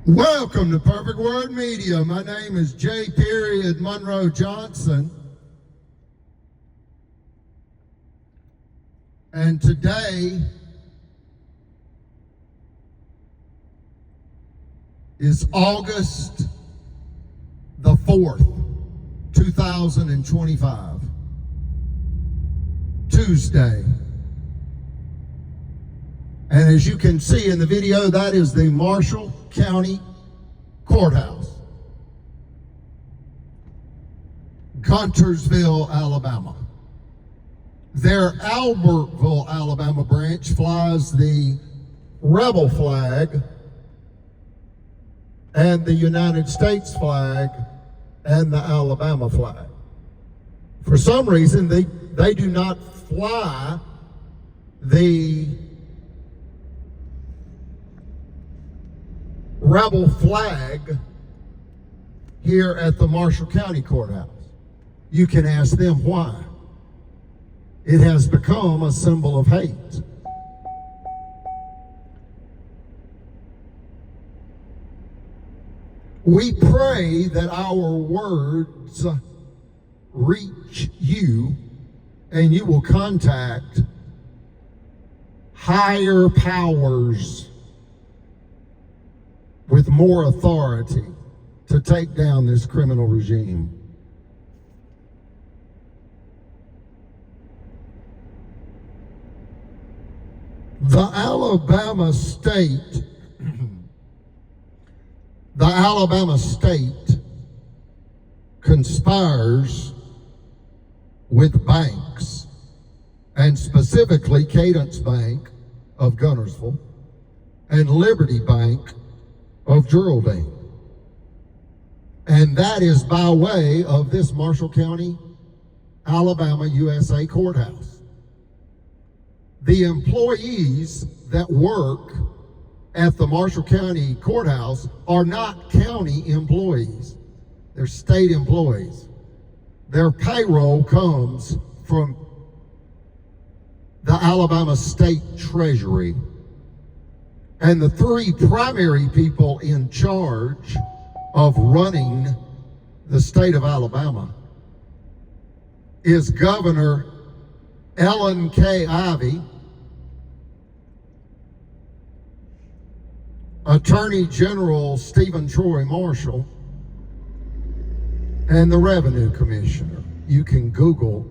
Welcome to Perfect Word Media. My name is J. Monroe Johnson. And today is August the 4th, 2025, Tuesday. And as you can see in the video, that is the Marshall County Courthouse, Guntersville, Alabama. Their Albertville, Alabama branch flies the rebel flag and the United States flag and the Alabama flag. For some reason, they do not fly the rebel flag here at the Marshall County Courthouse. You can ask them why. It has become a symbol of hate. We pray that our words reach you and you will contact higher powers with more authority to take down this criminal regime. The Alabama state conspires with banks, and specifically Cadence Bank of Guntersville and Liberty Bank of Geraldine. And that is by way of this Marshall County, Alabama, USA courthouse. The employees that work at the Marshall County Courthouse are not county employees. They're state employees. Their payroll comes from the Alabama State Treasury. And the three primary people in charge of running the state of Alabama is Governor Ellen K. Ivey, Attorney General Stephen Troy Marshall, and the Revenue Commissioner. You can Google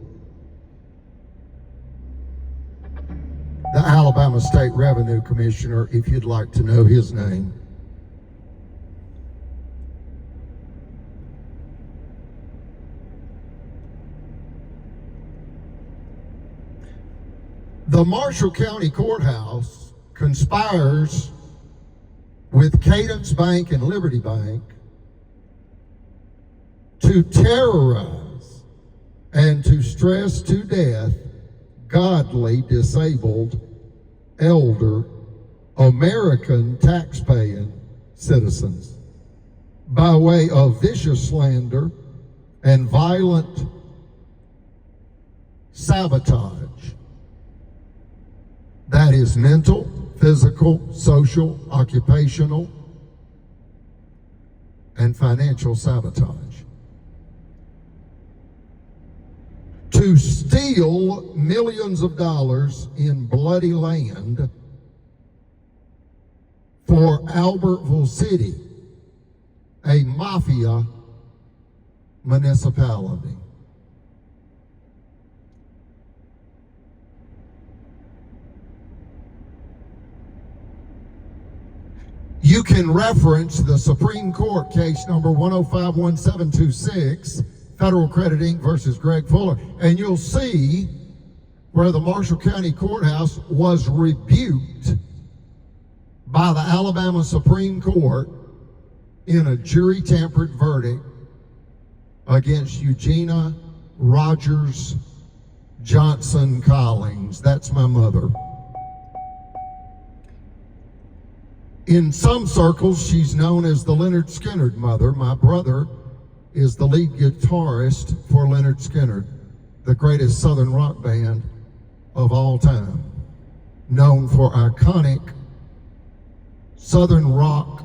the Alabama State Revenue Commissioner if you'd like to know his name. The Marshall County Courthouse conspires with Cadence Bank and Liberty Bank to terrorize and to stress to death godly, disabled, elder, American taxpaying citizens by way of vicious slander and violent sabotage. That is mental, physical, social, occupational, and financial sabotage. To steal millions of dollars in bloody land for Albertville City, a mafia municipality. You can reference the Supreme Court case number 1051726, Federal Credit Inc. versus Greg Fuller, and you'll see where the Marshall County Courthouse was rebuked by the Alabama Supreme Court in a jury-tampered verdict against Eugenia Rogers Johnson Collins. That's my mother. In some circles, she's known as the Lynyrd Skynyrd mother. My brother is the lead guitarist for Lynyrd Skynyrd, the greatest Southern rock band of all time, known for iconic Southern rock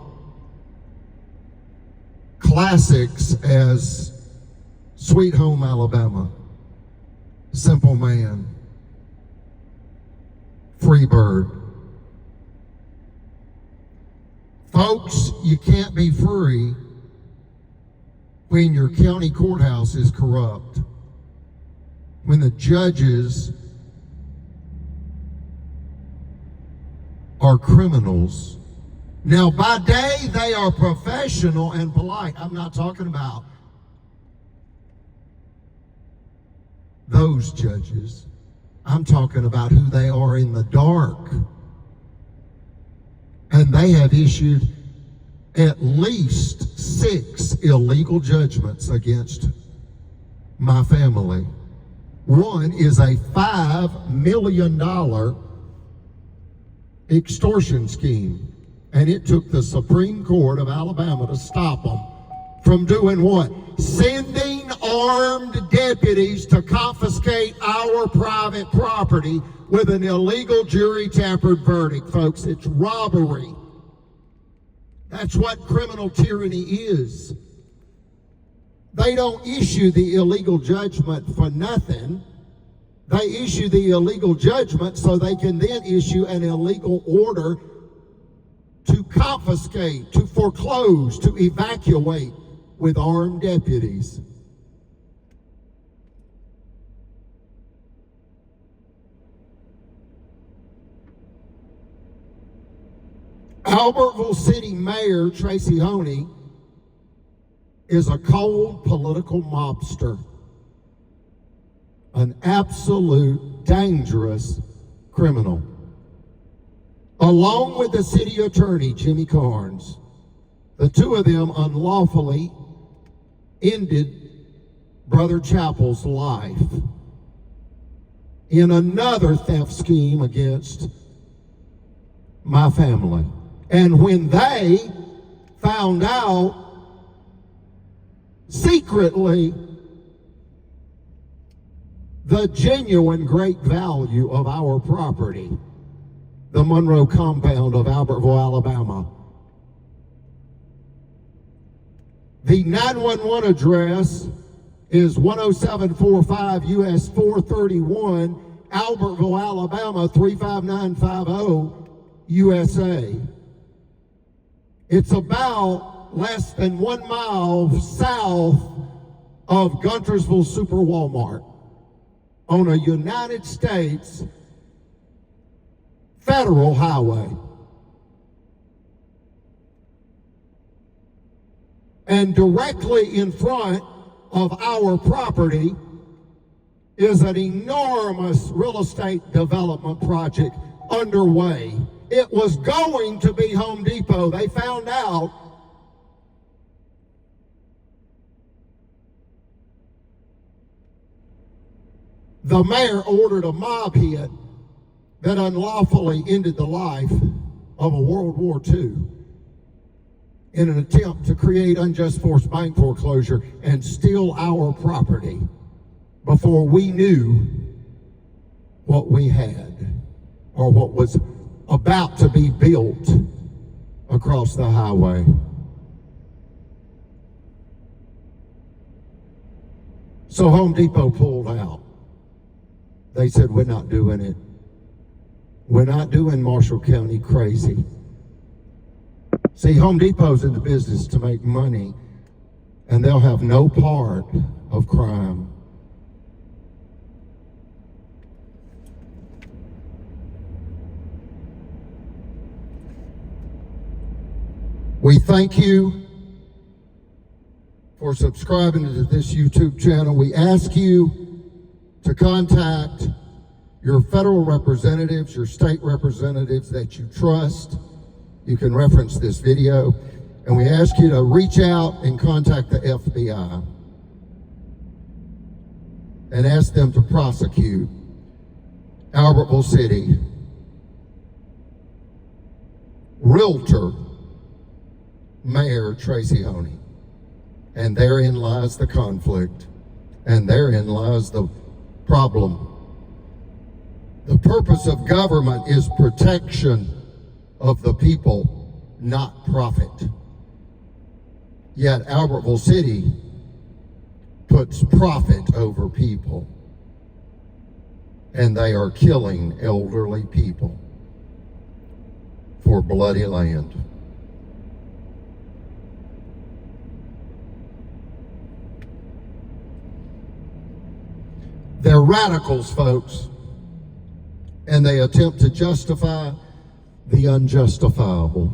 classics as Sweet Home Alabama, Simple Man, Free Bird. Folks, you can't be free when your county courthouse is corrupt, when the judges are criminals. Now, by day, they are professional and polite. I'm not talking about those judges. I'm talking about who they are in the dark. And they have issued at least 6 illegal judgments against my family. One is a $5 million extortion scheme. And it took the Supreme Court of Alabama to stop them from doing what? Sending armed deputies to confiscate our private property with an illegal jury-tampered verdict, folks. It's robbery. That's what criminal tyranny is. They don't issue the illegal judgment for nothing. They issue the illegal judgment so they can then issue an illegal order to confiscate, to foreclose, to evacuate with armed deputies. Albertville City Mayor Tracy Honey is a cold political mobster, an absolute dangerous criminal. Along with the city attorney, Jimmy Carnes, the two of them unlawfully ended Brother Chappell's life in another theft scheme against my family. And when they found out secretly the genuine great value of our property, the Monroe compound of Albertville, Alabama. The 911 address is 10745 US 431, Albertville, Alabama 35950 USA. It's about less than 1 mile south of Guntersville Super Walmart on a United States federal highway. And directly in front of our property is an enormous real estate development project underway. It was going to be Home Depot. They found out the mayor ordered a mob hit that unlawfully ended the life of a World War II in an attempt to create unjust forced bank foreclosure and steal our property before we knew what we had or what was about to be built across the highway. So Home Depot pulled out. They said, we're not doing it. We're not doing Marshall County crazy. See, Home Depot's in the business to make money, and they'll have no part of crime. We thank you for subscribing to this YouTube channel. We ask you to contact your federal representatives, your state representatives that you trust. You can reference this video. And we ask you to reach out and contact the FBI and ask them to prosecute Albertville City Realtor Mayor Tracy Honey. And therein lies the conflict, and therein lies the problem. The purpose of government is protection of the people, not profit. Yet Albertville City puts profit over people, and they are killing elderly people for bloody land. They're radicals, folks, and they attempt to justify the unjustifiable.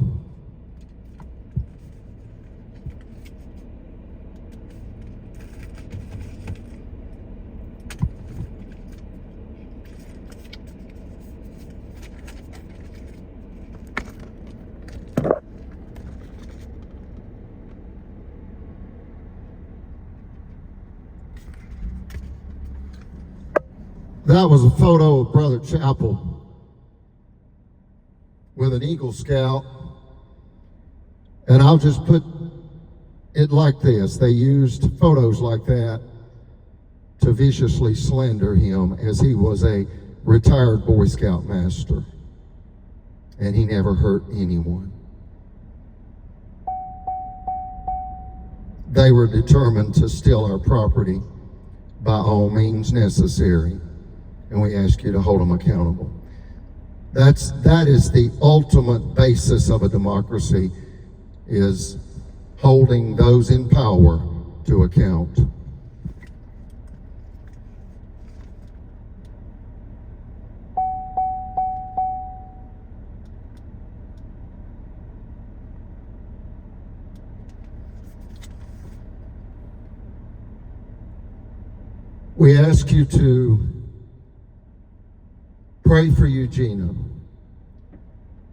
That was a photo of Brother Chappell with an Eagle Scout, and I'll just put it like this. They used photos like that to viciously slander him, as he was a retired Boy Scout master, and he never hurt anyone. They were determined to steal our property by all means necessary, and we ask you to hold them accountable. That is the ultimate basis of a democracy, is holding those in power to account. We ask you to pray for Eugenia.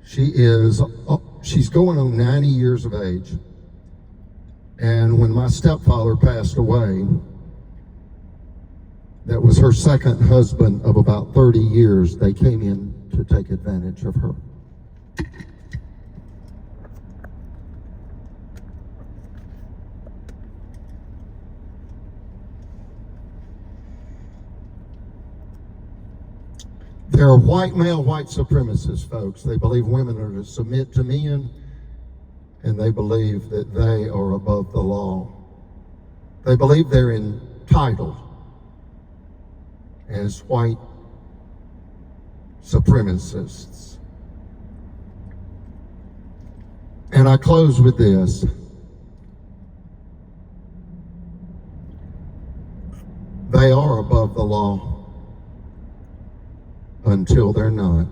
She's going on 90 years of age. And when my stepfather passed away, that was her second husband of about 30 years, they came in to take advantage of her. There are white male, white supremacists, folks. They believe women are to submit to men, and they believe that they are above the law. They believe they're entitled as white supremacists. And I close with this. They are above the law until they're not.